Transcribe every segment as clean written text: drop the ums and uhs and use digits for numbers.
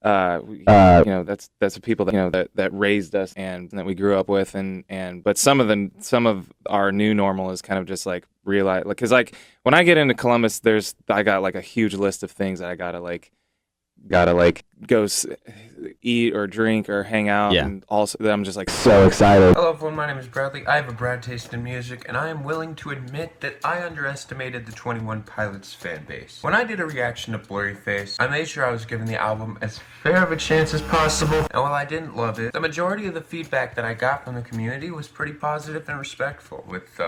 You know, that's the people that, you know, that raised us and that we grew up with, but some of our new normal is kind of just like realize, like, 'cause like when I get into Columbus, I got like a huge list of things that I gotta like eat or drink or hang out, Yeah. and also that I'm just like so excited. Hello everyone, my name is Bradley. I have a Brad taste in music, and I am willing to admit that I underestimated the 21 Pilots fan base. When I did a reaction to Blurryface, I made sure I was giving the album as fair of a chance as possible, and while I didn't love it, the majority of the feedback that I got from the community was pretty positive and respectful, with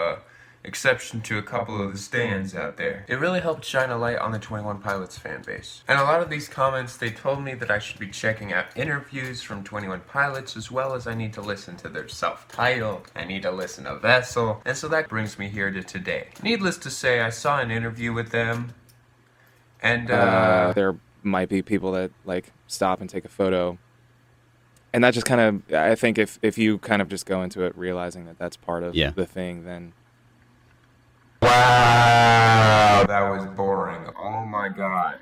exception to a couple of the stands out there. It really helped shine a light on the 21 Pilots fan base. And a lot of these comments, they told me that I should be checking out interviews from 21 Pilots, as well as I need to listen to their self-titled, I need to listen to Vessel, and so that brings me here to today. Needless to say, I saw an interview with them, and There might be people that like stop and take a photo, and that just kind of, I think if you kind of just go into it realizing that that's part of the thing, then wow, that was boring. Oh my god.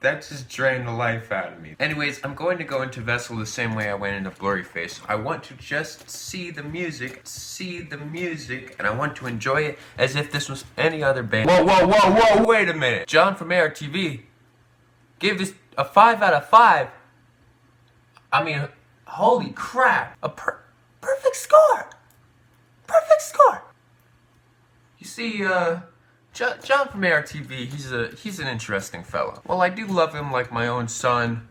That just drained the life out of me. Anyways, I'm going to go into Vessel the same way I went into Blurryface. I want to just see the music, and I want to enjoy it as if this was any other band. Whoa, wait a minute. John from ARTV gave this a 5 out of 5. I mean, holy crap. A perfect score. Perfect score. You see, John from ARTV, he's an interesting fellow. Well, I do love him like my own son.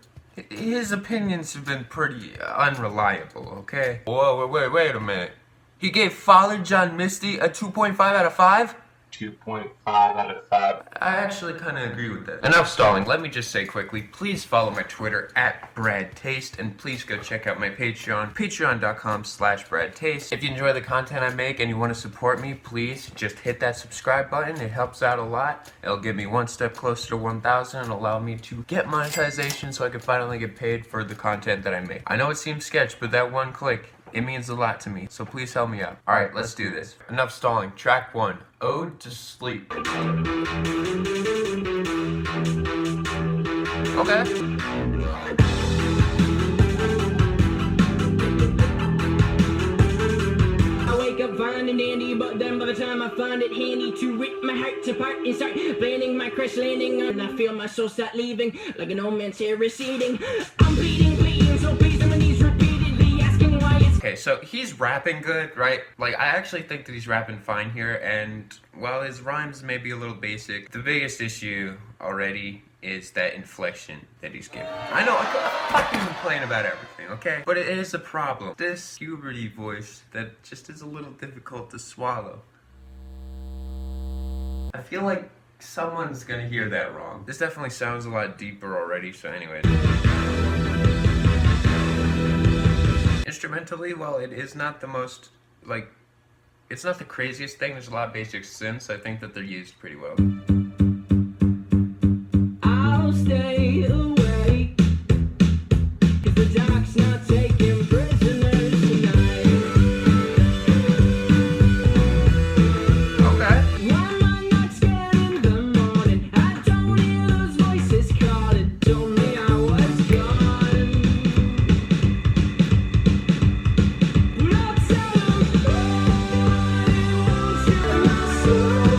His opinions have been pretty unreliable, okay? Whoa, wait a minute. He gave Father John Misty a 2.5 out of 5? 2.5 out of 5. I actually kind of agree with that. Enough stalling. Let me just say quickly, please follow my Twitter @BradTaste, and please go check out my Patreon, patreon.com/BradTaste. If you enjoy the content I make and you want to support me, please just hit that subscribe button. It helps out a lot. It'll get me one step closer to 1,000 and allow me to get monetization so I can finally get paid for the content that I make. I know it seems sketch, but that one click, it means a lot to me, so please help me out. Alright, let's do this. Enough stalling. Track 1, Ode to Sleep. Okay. Fine and dandy, but then by the time I find it handy to rip my heart apart and start planning my crash landing, and I feel my soul start leaving like an old man's hair receding. I'm bleeding, so please on my knees repeatedly asking why it's... Okay, so he's rapping good, right? Like, I actually think that he's rapping fine here, and while his rhymes may be a little basic, the biggest issue already is that inflection that he's giving. I know, I fucking complain about everything, okay? But it is a problem. This puberty voice that just is a little difficult to swallow. I feel like someone's gonna hear that wrong. This definitely sounds a lot deeper already, so anyways. Instrumentally, while it is not the most, like, it's not the craziest thing, there's a lot of basic synths, I think that they're used pretty well. Stay away, 'cause the dark's not taking prisoners tonight. Okay. Why am I not scared in the morning? I don't hear those voices calling, told me I was gone. Not tell them won't set my soul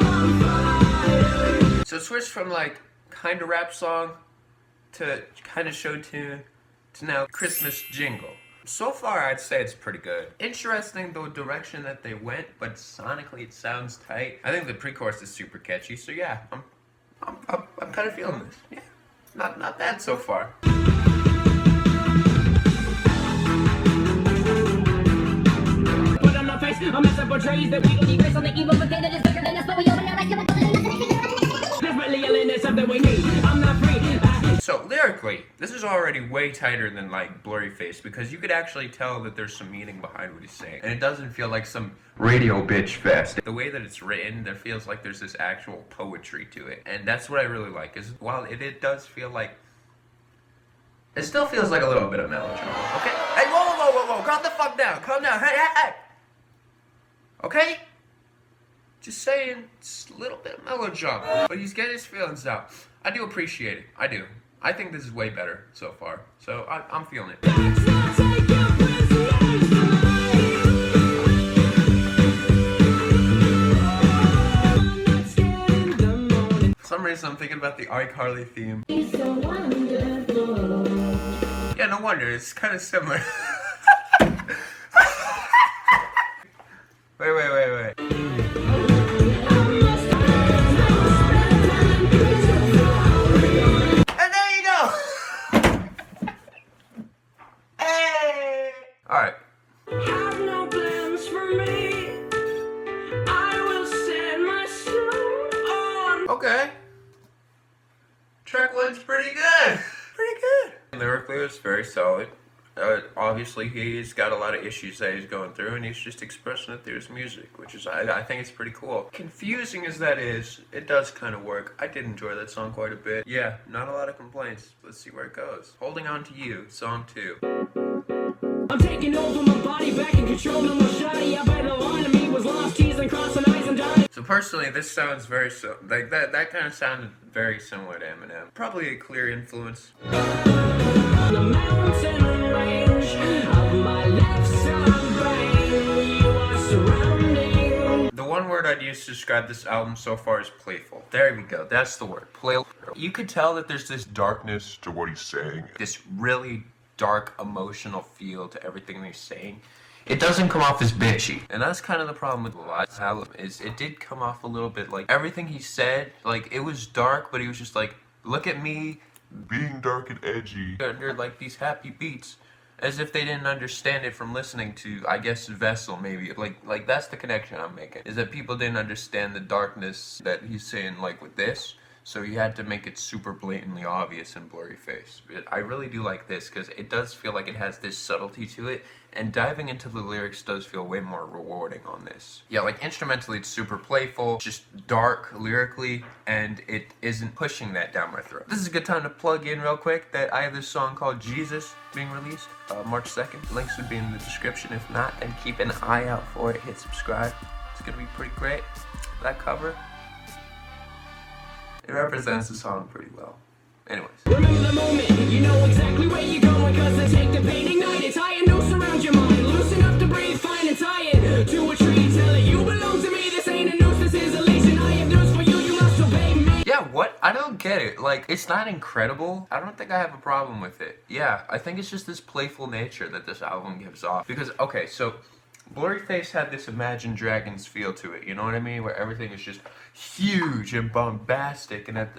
on fire. So switch from like kind of rap song to kind of show tune to now Christmas jingle. So far, I'd say it's pretty good. Interesting the direction that they went, but sonically it sounds tight. I think the pre-chorus is super catchy, so yeah, I'm kind of feeling this. Yeah, not bad so far. Put on my face, a mess that portrays that we only face on the evil, but that is bigger than us, but we open our eyes. Desperately yelling, there's something we need. I'm not free. So lyrically, this is already way tighter than like Blurryface, because you could actually tell that there's some meaning behind what he's saying, and it doesn't feel like some radio bitch fest. The way that it's written, there feels like there's this actual poetry to it, and that's what I really like. Is while it does feel like, it still feels like a little bit of melodrama. Okay, hey, whoa, calm the fuck down, calm down, hey. Okay. Just saying, it's a little bit of melodrama, but he's getting his feelings out. I do appreciate it. I do. I think this is way better so far. So I'm feeling it. For some reason I'm thinking about the iCarly theme. Yeah, no wonder, it's kind of similar. Wait. And there you go! Hey! Alright. Have no plans for me. I will set my snow on. Okay. Track one's pretty good. Pretty good. Lyrically, it's very solid. Obviously, he's got a lot of issues that he's going through, and he's just expressing it through his music, which is, I think it's pretty cool. Confusing as that is, it does kind of work. I did enjoy that song quite a bit. Yeah, not a lot of complaints. Let's see where it goes. Holding On to You, song 2. I'm taking over my body, back in control of my shoddy. I bet a line of me was lost, teasing, crossing eyes and dying. So personally, this sounds very like that kind of sounded very similar to Eminem. Probably a clear influence. The mountain range of my left side brain, you are surrounding. The one word I'd use to describe this album so far is playful. There we go, that's the word, playful. You could tell that there's this darkness to what he's saying. This really dark emotional feel to everything he's saying. It doesn't come off as bitchy. And that's kind of the problem with the last album, is it did come off a little bit like everything he said, like it was dark, but he was just like, look at me, being dark and edgy. under like these happy beats, as if they didn't understand it from listening to, I guess, Vessel maybe. Like that's the connection I'm making, is that people didn't understand the darkness that he's saying like with this, so he had to make it super blatantly obvious in Blurry Face. But I really do like this because it does feel like it has this subtlety to it, and diving into the lyrics does feel way more rewarding on this. Yeah, like instrumentally it's super playful, just dark lyrically, and it isn't pushing that down my throat. This is a good time to plug in real quick that I have this song called Jesus being released March 2nd. Links would be in the description. If not, then keep an eye out for it. Hit subscribe. It's gonna be pretty great. That cover, it represents the song pretty well. Anyways. Remember the moment, you know exactly where you're going, cause they take the pain, ignite it, tie a noose around your mind, loosen up to breathe, find and tie it to a tree, tell it you belong to me, this ain't a noose, this is a leash, and I have news for you, you must obey me. Yeah, what? I don't get it. Like, it's not incredible. I don't think I have a problem with it. Yeah, I think it's just this playful nature that this album gives off. Because, okay, so Blurry Face had this Imagine Dragons feel to it, you know what I mean? Where everything is just huge and bombastic, and at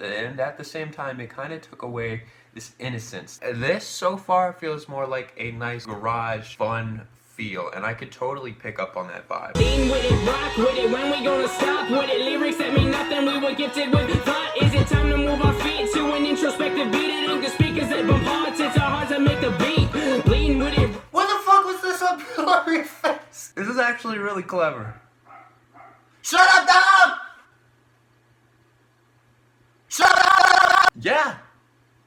the same time, it kind of took away this innocence. This, so far, feels more like a nice garage, fun feel, and I could totally pick up on that vibe. Lean with it, rock with it, when we gonna stop with it, lyrics that mean nothing, we were gifted with thought. Is it time to move our feet to an introspective beat? It ain't the speakers that bump hearts, it's our hearts that make the beat. Lean with it. What the fuck was this on Blurry Face? This is actually really clever. Shut up, Dom! Shut up! Yeah.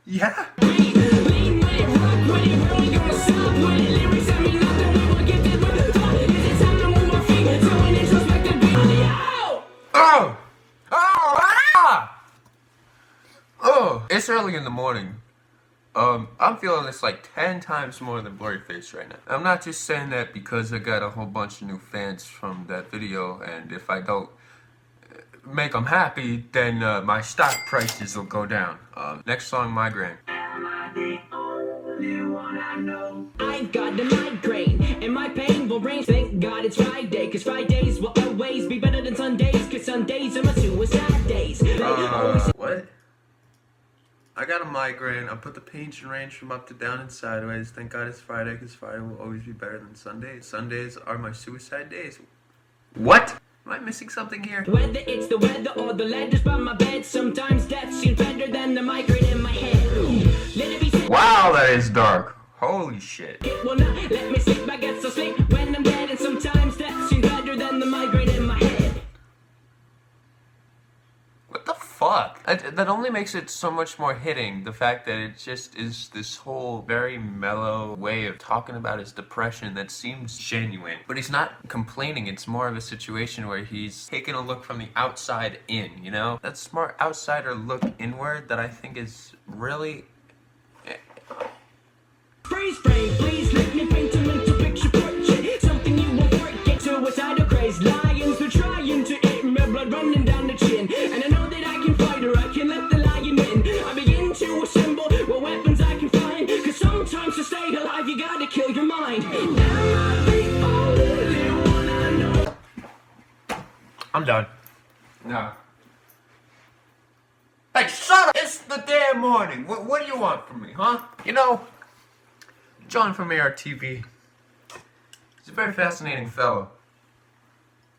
Yeah. Lean with it, rock with it, when we gonna stop with it, lyrics that mean nothing, we were gifted with thought. Is it time to move our feet to an introspective beat? Yo! Oh! Oh! Ah! Oh! It's early in the morning. I'm feeling this like 10 times more than Blurry Face right now. I'm not just saying that because I got a whole bunch of new fans from that video, and if I don't make them happy, then my stock prices will go down. Next song, Migraine. Am I the only one I know? I've got the migraine, and my pain will range. Thank God it's Friday, cause Fridays will always be better than Sundays, cause Sundays are my suicide days. What? I got a migraine. I put the pain should range from up to down and sideways. Thank God it's Friday, because Friday will always be better than Sundays. Sundays are my suicide days. What? Am I missing something here? Whether it's the weather or the letters by my bed, sometimes death seems better than the migraine in my head. Let it be. Wow, that is dark. Holy shit. It will not let me sleep. I get so sleep when I'm dead, and sometimes death seems better than the migraine in my head. What the fuck? That only makes it so much more hitting, the fact that it just is this whole very mellow way of talking about his depression that seems genuine. But he's not complaining, it's more of a situation where he's taking a look from the outside in, you know? That smart outsider look inward that I think is really times to stay alive, you gotta kill your mind. Am I the only one I know? I'm done. No. Hey, shut up! It's the damn morning. What do you want from me, huh? You know, John from ARTV, he's a very fascinating fellow.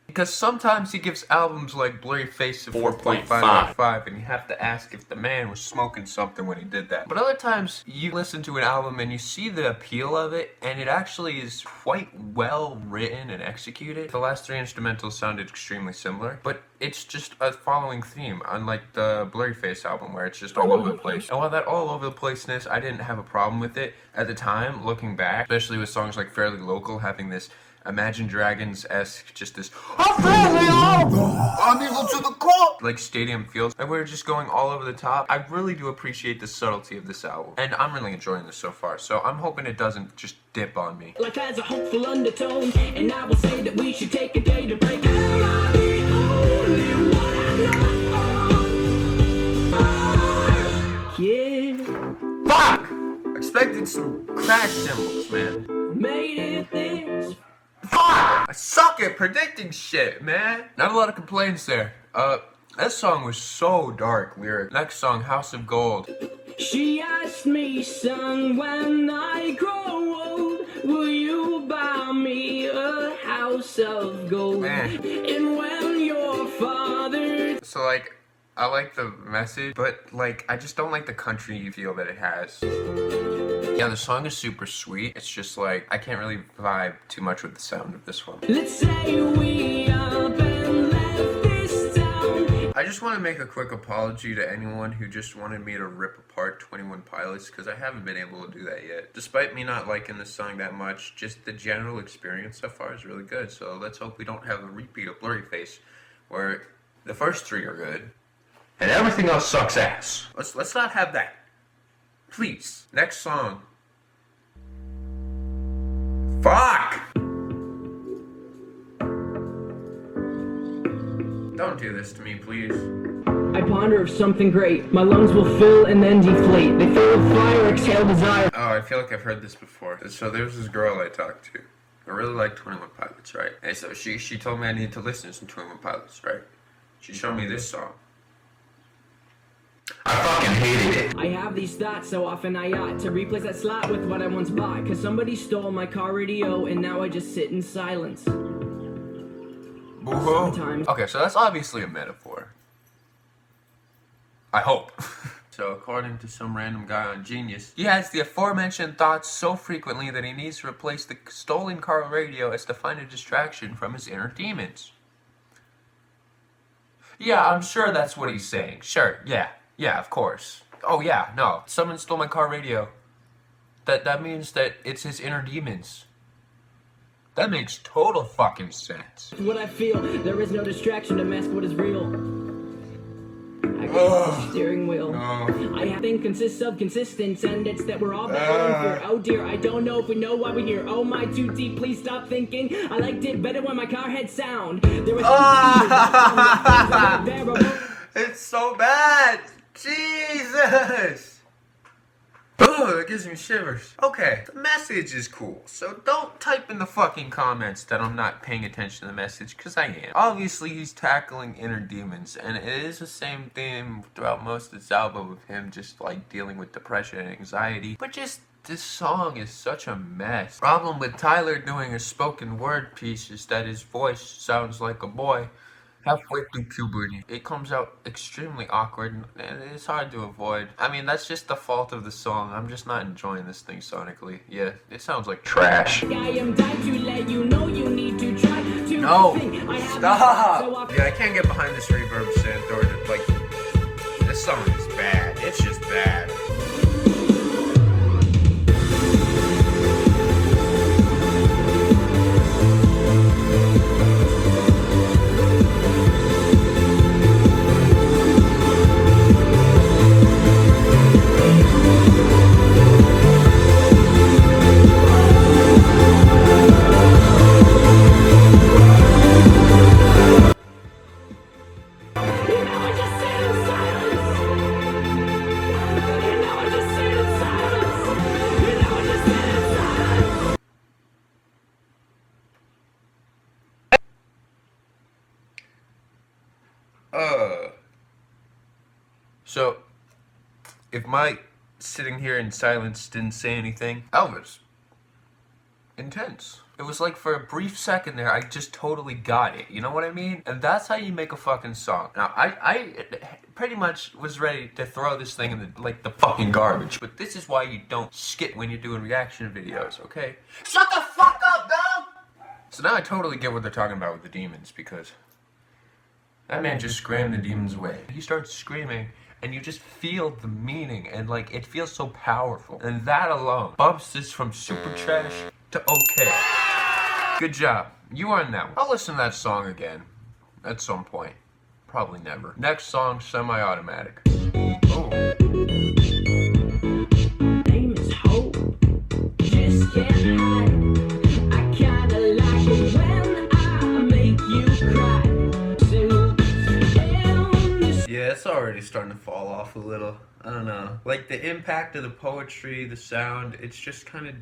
Because sometimes he gives albums like Blurry Face a 4.5 out of 5, and you have to ask if the man was smoking something when he did that. But other times, you listen to an album and you see the appeal of it, and it actually is quite well written and executed. The last 3 instrumentals sounded extremely similar, but it's just a following theme, unlike the Blurry Face album where it's just all over the place. And while that all over the placeness, I didn't have a problem with it at the time, looking back, especially with songs like Fairly Local having this Imagine Dragons-esque, just this I'm fairly local, I'm evil to the core, like stadium feels, and we're just going all over the top. I really do appreciate the subtlety of this album, and I'm really enjoying this so far, so I'm hoping it doesn't just dip on me. Like has a hopeful undertone, and I will say that we should take a day to break. Am I the only one I know? Yeah. Fuck! Expected some crash cymbals, man. Made it this. Fuck! I suck at predicting shit, man. Not a lot of complaints there. That song was so dark lyric. Next song, House of Gold. She asked me, son, when I grow old, will you buy me a house of gold? Man. And when your father... So, like, I like the message, but, like, I just don't like the country feel that it has. Yeah, the song is super sweet. It's just, like, I can't really vibe too much with the sound of this one. Let's say we up and left this town. I just want to make a quick apology to anyone who just wanted me to rip apart 21 Pilots, because I haven't been able to do that yet. Despite me not liking this song that much, just the general experience so far is really good. So let's hope we don't have a repeat of Blurry Face, where the first 3 are good, and everything else sucks ass. Let's not have that. Please. Next song. Fuck! Don't do this to me, please. I ponder of something great. My lungs will fill and then deflate. They fill with fire, exhale desire. Oh, I feel like I've heard this before. So there was this girl I talked to. I really like 21 Pilots, right? And so she told me I need to listen to some 21 Pilots, right? She showed me this song. I fucking hated it. I have these thoughts so often I ought to replace that slot with what I once bought. Cause somebody stole my car radio and now I just sit in silence. Sometimes. Okay, so that's obviously a metaphor. I hope. So according to some random guy on Genius, he has the aforementioned thoughts so frequently that he needs to replace the stolen car radio as to find a distraction from his inner demons. Yeah, I'm sure that's what he's saying. Sure, yeah. Yeah, of course. Oh yeah, no. Someone stole my car radio. That means that it's his inner demons. That makes total fucking sense. What I feel, there is no distraction to mask what is real. I got the steering wheel. No. I think consists of consistence, and it's that we're all battling for. Oh dear, I don't know if we know why we're here. Oh my, too deep, please stop thinking. I liked it better when my car had sound. There was It's so bad. Jesus! Oh, it gives me shivers. Okay, the message is cool, so don't type in the fucking comments that I'm not paying attention to the message, because I am. Obviously, he's tackling inner demons, and it is the same theme throughout most of this album of him just, like, dealing with depression and anxiety, but just this song is such a mess. Problem with Tyler doing a spoken word piece is that his voice sounds like a boy. Halfway through puberty, it comes out extremely awkward, and it's hard to avoid. I mean, that's just the fault of the song. I'm just not enjoying this thing sonically. Yeah, it sounds like trash. I am dying to let you know you need to try to No! think. I have Stop! Yeah, I can't get behind this reverb synth, or, like, this song is bad. It's just bad. So, if my sitting here in silence didn't say anything, Elvis, intense. It was like for a brief second there, I just totally got it. You know what I mean? And that's how you make a fucking song. Now, I pretty much was ready to throw this thing in the fucking garbage. But this is why you don't skip when you're doing reaction videos, okay? Shut the fuck up, dog! So now I totally get what they're talking about with the demons, because that man just screamed the demons away. He starts screaming, and you just feel the meaning, and like, it feels so powerful. And that alone bumps this from super trash to okay. Good job. You earned that one. I'll listen to that song again at some point. Probably never. Next song, Semi-Automatic. Oh. Name is Hope. Just can't hide. I kinda like it when I make you cry. Yeah, it's already starting to fall off a little. I don't know. Like, the impact of the poetry, the sound, it's just kind of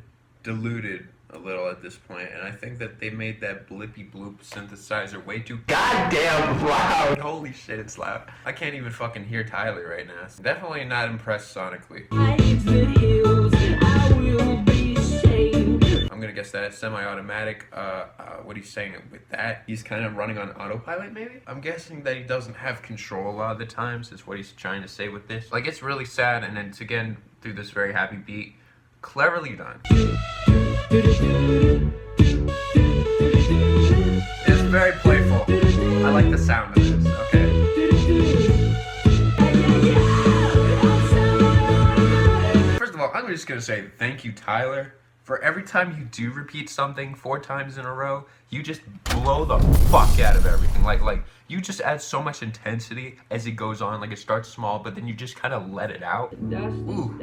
diluted a little at this point, and I think that they made that blippy bloop synthesizer way too goddamn loud. Holy shit, it's loud. I can't even fucking hear Tyler right now. Definitely not impressed sonically. I'm gonna guess that semi-automatic. What he's saying with that, he's kind of running on autopilot, maybe? I'm guessing that he doesn't have control a lot of the times, is what he's trying to say with this. Like, it's really sad, and it's again through this very happy beat. Cleverly done. It's very playful. I like the sound of this, okay. First of all, I'm just gonna say thank you, Tyler. For every time you do repeat something 4 times in a row, you just blow the fuck out of everything. Like you just add so much intensity as it goes on. Like, it starts small, but then you just kind of let it out. Ooh.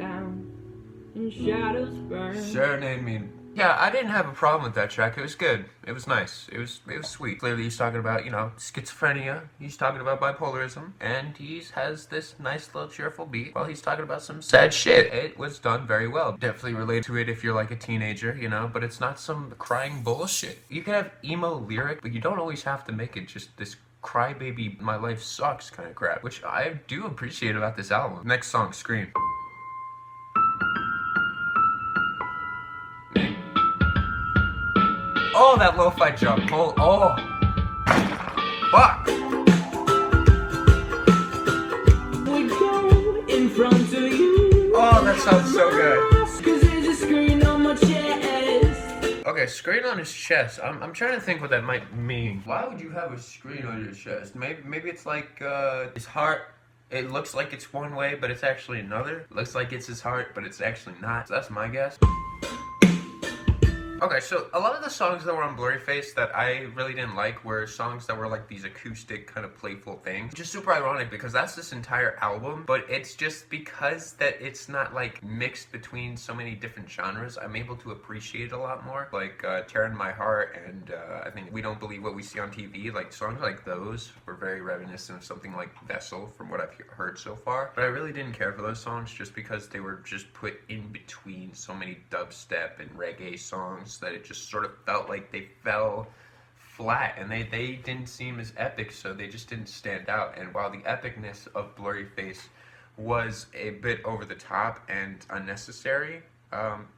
And shadows burn. Serenade me. Yeah, I didn't have a problem with that track. It was good. It was nice. It was sweet. Clearly he's talking about, you know, schizophrenia. He's talking about bipolarism. And he has this nice little cheerful beat while he's talking about some sad shit. It was done very well. Definitely relate to it if you're like a teenager, you know, but it's not some crying bullshit. You can have emo lyric, but you don't always have to make it just this crybaby, my life sucks kind of crap, which I do appreciate about this album. Next song, Scream. Oh, that lo-fi jump. Oh. Fuck. We go in front of you. Oh, that sounds so good. 'Cause there's a screen on my chest. Okay, screen on his chest. I'm trying to think what that might mean. Why would you have a screen on your chest? Maybe it's like his heart. It looks like it's one way, but it's actually another. It looks like it's his heart, but it's actually not. So that's my guess. Okay, so a lot of the songs that were on Blurry Face that I really didn't like were songs that were like these acoustic kind of playful things. Which is super ironic because that's this entire album, but it's just because that it's not like mixed between so many different genres, I'm able to appreciate it a lot more. Like Tearing My Heart and I think We Don't Believe What We See on TV, like songs like those were very reminiscent of something like Vessel from what I've heard so far. But I really didn't care for those songs just because they were just put in between so many dubstep and reggae songs that it just sort of felt like they fell flat and they didn't seem as epic, so they just didn't stand out. And while the epicness of Blurry Face was a bit over the top and unnecessary,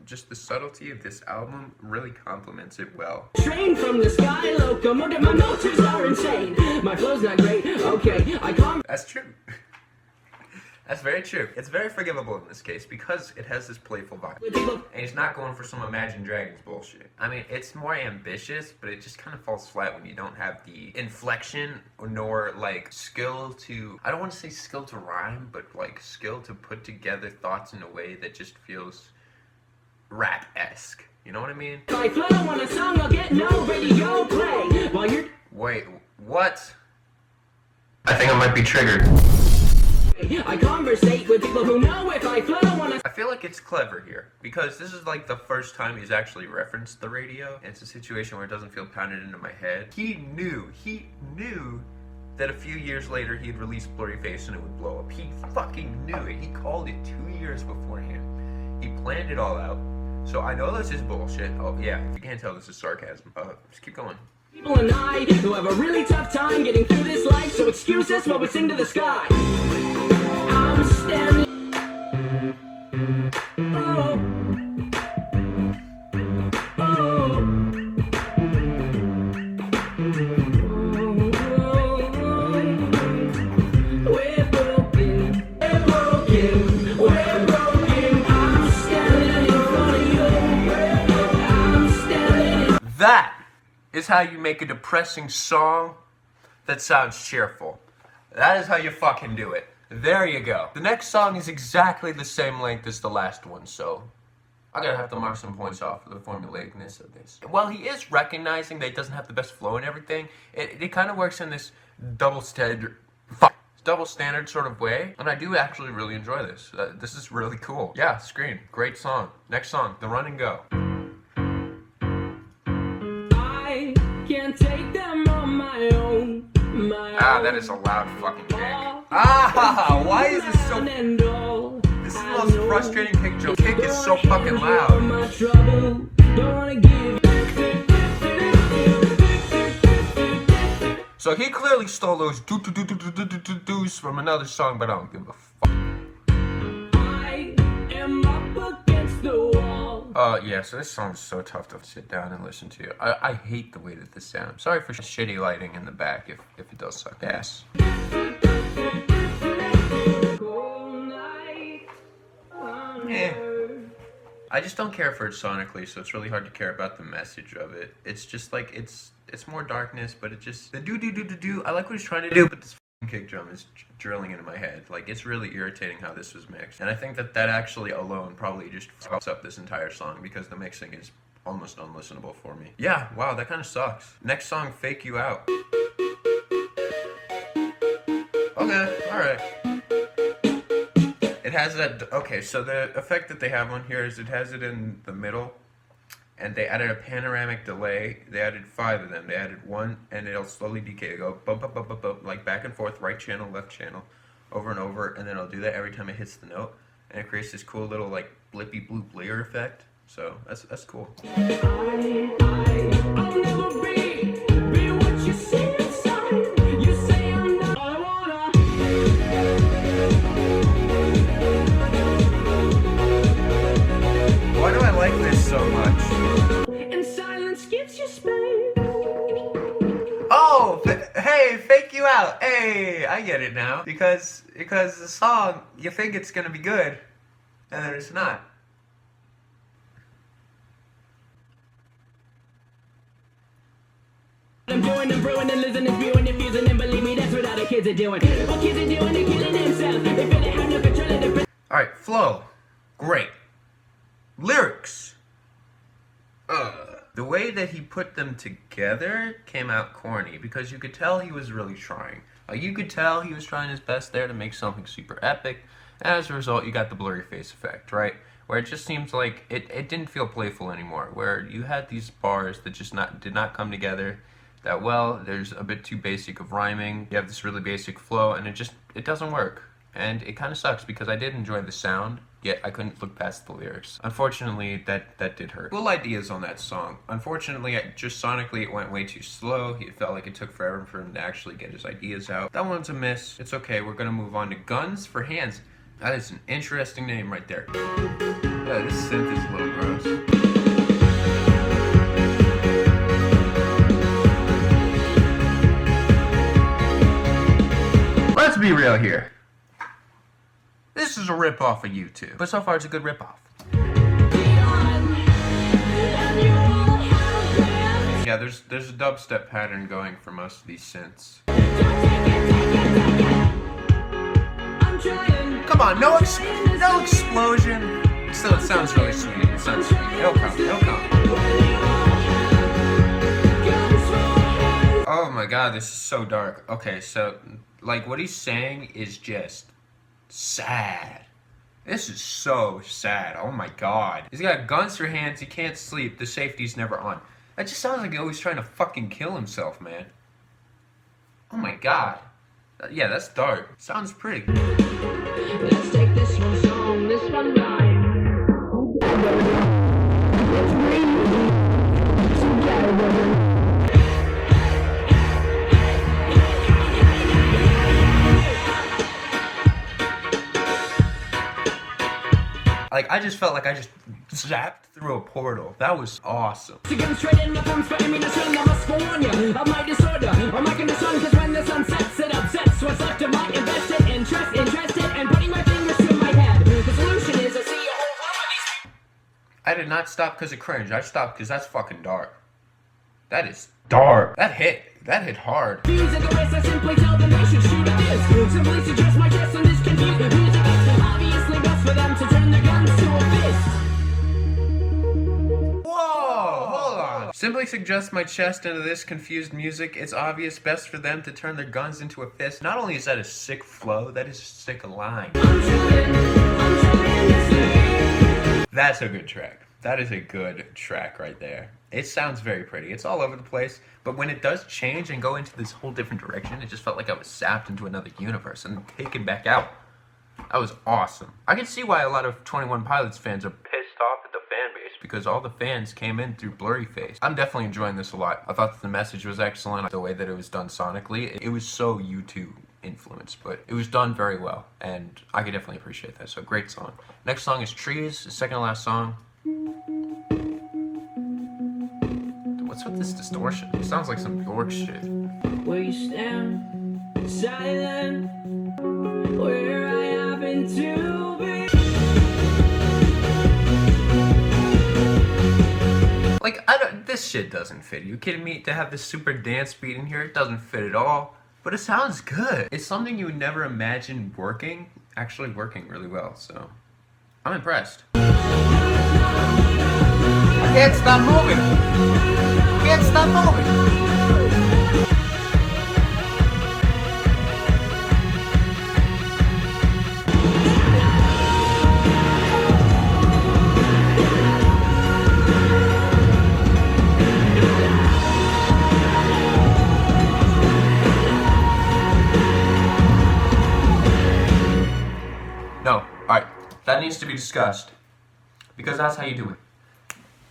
just the subtlety of this album really complements it well. Train from the sky, locomotive, my motors are insane. My flow's not great, okay, I can't. That's true. That's very true. It's very forgivable in this case because it has this playful vibe. And he's not going for some Imagine Dragons bullshit. I mean, it's more ambitious, but it just kind of falls flat when you don't have the inflection nor like skill to, I don't want to say skill to rhyme, but like skill to put together thoughts in a way that just feels rap-esque. You know what I mean? If I flow on a song, I'll get no radio play. While you're... Wait, what? I think I might be triggered. I conversate with people who know if I flow on a... I feel like it's clever here because this is like the first time he's actually referenced the radio. And it's a situation where it doesn't feel pounded into my head. He knew that a few years later he'd release Blurry Face and it would blow up. He fucking knew it. He called it 2 years beforehand. He planned it all out. So I know this is bullshit. Oh yeah, if you can't tell, this is sarcasm. Just keep going. People and I who have a really tough time getting through this life, so excuse us while we sing to the sky. I'm I'm standing. Oh. We're broken, we're broken, we're broken. I'm standing in front of you. I'm standing in. That is how you make a depressing song that sounds cheerful. That is how you fucking do it. There you go. The next song is exactly the same length as the last one, so I'm gonna have to mark some points off for the formulaicness of this. While he is recognizing that he doesn't have the best flow and everything, it kind of works in this double standard sort of way, and I do actually really enjoy this. This is really cool. Yeah, Scream, great song. Next song, The Run and Go. I can't take them on my own. Ah, that is a loud fucking kick. Ah, why is this so... This is the most frustrating kick drum. Kick is so fucking loud. So he clearly stole those doos from another song, but I don't give a fuck. I am up against the wall. Yeah, so this song is so tough to sit down and listen to. I hate the way that this sounds. Sorry for shitty lighting in the back if it does suck ass. I just don't care for it sonically, so it's really hard to care about the message of it. It's just like, it's more darkness, but it just, the do. I like what he's trying to do, but this kick drum is drilling into my head. Like, it's really irritating how this was mixed. And I think that actually alone probably just fucks up this entire song, because the mixing is almost unlistenable for me. Yeah, wow, that kind of sucks. Next song, Fake You Out. Okay, alright. It has that, okay, so the effect that they have on here is it has it in the middle, and they added a panoramic delay. They added 5 of them. They added 1, and it'll slowly decay. It'll go bump, bump, bump, bump, bump, like back and forth, right channel, left channel, over and over, and then it'll do that every time it hits the note, and it creates this cool little, like, blippy bloop layer effect. So, that's cool. I'll never be what you say inside. You say I'm not. I wanna. Why do I like this so much? And silence gives you space. Oh, hey, Fake You Out. Hey, I get it now. Because the song, you think it's gonna be good, and then it's not. I'm doing, I'm brewing, and listening, viewing, and fusing, and believe me, that's what all the kids are doing. What kids are doing, they're killing themselves. They feel they have no control of their. Alright, flow. Great. Lyrics. The way that he put them together came out corny, because you could tell he was really trying. Like, you could tell he was trying his best there to make something super epic, and as a result, you got the blurry face effect, right? Where it just seems like it didn't feel playful anymore, where you had these bars that just did not come together that well. There's a bit too basic of rhyming. You have this really basic flow, and it doesn't work. And it kind of sucks, because I did enjoy the sound, yet I couldn't look past the lyrics. Unfortunately, that did hurt. Cool ideas on that song. Unfortunately, just sonically, it went way too slow. It felt like it took forever for him to actually get his ideas out. That one's a miss. It's okay. We're gonna move on to Guns for Hands. That is an interesting name right there. Yeah, this synth is a little gross. Let's be real here. This is a ripoff of YouTube, but so far it's a good ripoff. Yeah, there's a dubstep pattern going for most of these synths. Come on, no explosion. Still, it sounds really sweet. It sounds sweet. It'll come. Oh my god, this is so dark. Okay, so, like, what he's saying is just sad. This is so sad. Oh my god. He's got guns for hands, he can't sleep, the safety's never on. That just sounds like he's always trying to fucking kill himself, man. Oh my god. Yeah, that's dark. Sounds pretty. Let's take this one song, this one line. Like, I just felt like I just zapped through a portal. That was awesome. To get straight in the pumps for ammunition, I must warn you of my disorder. I'm liking the sun, cause when the sun sets, it upsets what's left of my invested interest, interested, and putting my fingers to my head. The solution is I see a whole room of these. I did not stop because of cringe. I stopped because that's fucking dark. That is dark. That hit hard. Music arrests, I simply tell them they should shoot at this. Simply suggest my chest and this confused music is obviously best for them to turn their guns to a fist. Whoa, hold on. Simply suggest my chest into this confused music. It's obvious best for them to turn their guns into a fist. Not only is that a sick flow, that is a sick line. I'm trying to say. That's a good track. That is a good track right there. It sounds very pretty. It's all over the place, but when it does change and go into this whole different direction, it just felt like I was sapped into another universe and taken back out. That was awesome. I can see why a lot of 21 Pilots fans are pissed off at the fan base, because all the fans came in through Blurry Face. I'm definitely enjoying this a lot. I thought that the message was excellent. The way that it was done sonically, it was so U2 influenced, but it was done very well, and I could definitely appreciate that. So great song. Next song is Trees, the second to last song. What's with this distortion? It sounds like some York shit. Where you stand, silent, where I happen to be. Like, this shit doesn't fit. Are you kidding me? To have this super dance beat in here, it doesn't fit at all. But it sounds good. It's something you would never imagine actually working really well, so I'm impressed. I can't stop moving. Can't stop moving. No, alright, that needs to be discussed, because that's how you do it.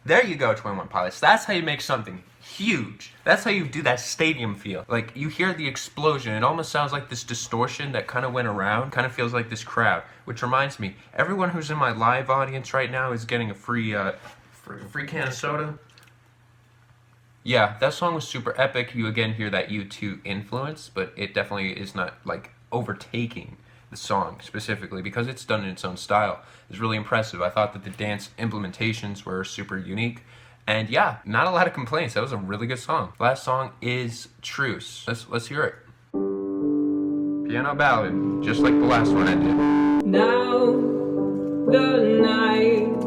There you go, 21 Pilots. That's how you make something huge. That's how you do that stadium feel. Like, you hear the explosion. It almost sounds like this distortion that kind of went around. Kind of feels like this crowd. Which reminds me, everyone who's in my live audience right now is getting a free can of soda. Yeah, that song was super epic. You again hear that U2 influence, but it definitely is not, like, overtaking the song specifically, because it's done in its own style. It's really impressive. I thought that the dance implementations were super unique, and yeah, not a lot of complaints. That was a really good song. Last song is Truce. Let's hear it. Piano ballad, just like the last one I did. Now the night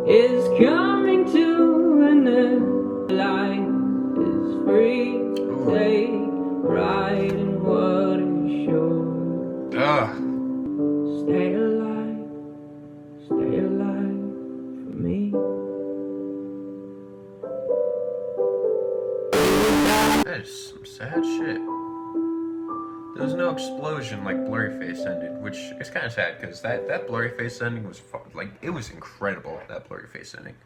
is coming to an end. Life is free. Take pride in what is yours. Ugh. Stay alive for me. That is some sad shit. There was no explosion like Blurry Face ended, which is kind of sad, because that Blurry Face ending was it was incredible, that Blurry Face ending.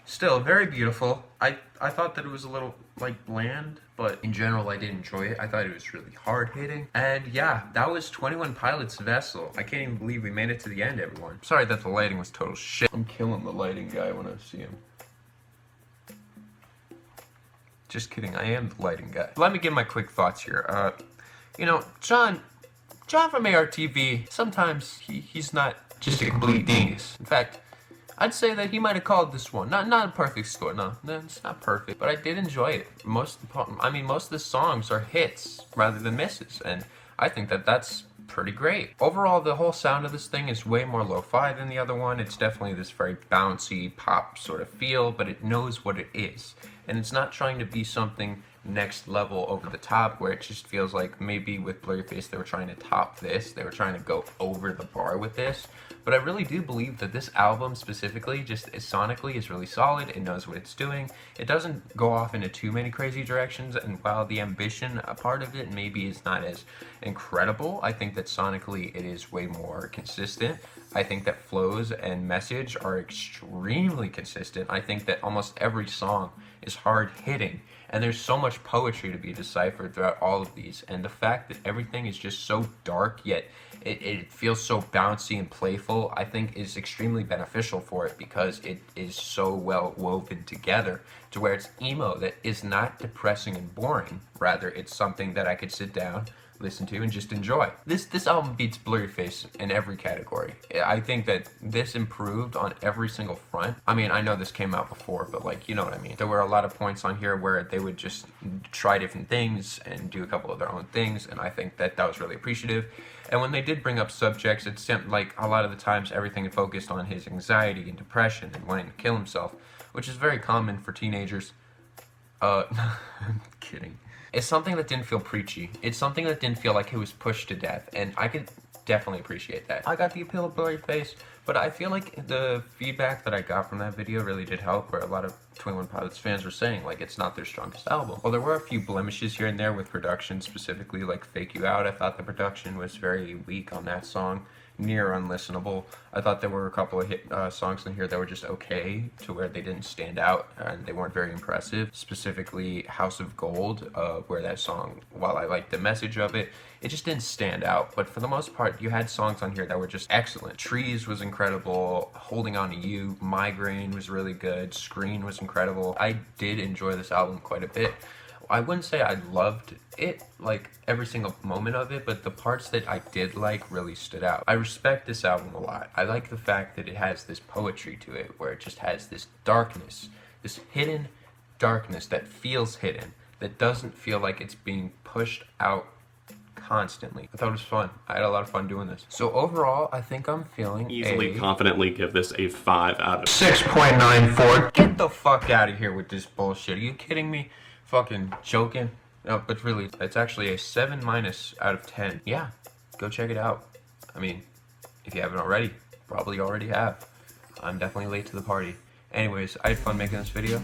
Still, very beautiful. I thought that it was a little, like, bland, but in general, I did enjoy it. I thought it was really hard-hitting. And yeah, that was 21 Pilots' Vessel. I can't even believe we made it to the end, everyone. Sorry that the lighting was total shit. I'm killing the lighting guy when I see him. Just kidding, I am the lighting guy. Let me give my quick thoughts here. You know, John from ARTV, sometimes he's not just a complete genius. In fact, I'd say that he might have called this one. Not a perfect score, no, it's not perfect, but I did enjoy it. Most of the songs are hits rather than misses, and I think that that's pretty great. Overall, the whole sound of this thing is way more lo-fi than the other one. It's definitely this very bouncy pop sort of feel, but it knows what it is. And it's not trying to be something next level over the top, where it just feels like maybe with Blurry Face they were trying to top this, they were trying to go over the bar with this. But I really do believe that this album specifically, just sonically, is really solid. It knows what it's doing. It doesn't go off into too many crazy directions, and while the ambition part of it maybe is not as incredible, I think that sonically it is way more consistent. I think that flows and message are extremely consistent. I think that almost every song is hard hitting, and there's so much poetry to be deciphered throughout all of these, and the fact that everything is just so dark, yet it feels so bouncy and playful, I think is extremely beneficial for it because it is so well woven together to where it's emo that is not depressing and boring. Rather, it's something that I could sit down, listen to, and just enjoy. This album beats Blurryface in every category. I think that this improved on every single front. I mean, I know this came out before, but like, you know what I mean. There were a lot of points on here where they would just try different things and do a couple of their own things, and I think that was really appreciative. And when they did bring up subjects, it seemed like a lot of the times everything focused on his anxiety and depression and wanting to kill himself, which is very common for teenagers. I'm kidding. It's something that didn't feel preachy. It's something that didn't feel like it was pushed to death, and I could definitely appreciate that. I got the appeal of Blurryface, but I feel like the feedback that I got from that video really did help, where a lot of 21 Pilots fans were saying, like, it's not their strongest album. Well, there were a few blemishes here and there with production, specifically, like Fake You Out. I thought the production was very weak on that song. Near unlistenable. I thought there were a couple of hit songs in here that were just okay, to where they didn't stand out and they weren't very impressive. Specifically, House of Gold, where that song, while I liked the message of it, it just didn't stand out. But for the most part, you had songs on here that were just excellent. Trees was incredible. Holding On to You, Migraine was really good. Screen was incredible. I did enjoy this album quite a bit. I wouldn't say I loved it, like every single moment of it, but the parts that I did like really stood out. I respect this album a lot. I like the fact that it has this poetry to it, where it just has this darkness, this hidden darkness that feels hidden, that doesn't feel like it's being pushed out constantly. I thought it was fun. I had a lot of fun doing this. So overall, I think I'm feeling Easily, confidently give this a 5 out of 6.94. Get the fuck out of here with this bullshit. Are you kidding me? Fucking joking? No, but really, it's actually a 7- out of 10. Yeah, go check it out. I mean, if you haven't already, probably already have. I'm definitely late to the party. Anyways, I had fun making this video.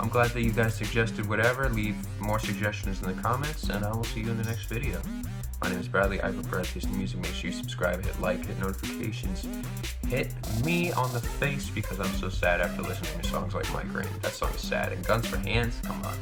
I'm glad that you guys suggested whatever. Leave more suggestions in the comments, and I will see you in the next video. My name is Bradley. I prefer tasting music. Make sure you subscribe, hit like, hit notifications. Hit me on the face because I'm so sad after listening to songs like Migraine. That song is sad. And Guns for Hands, come on.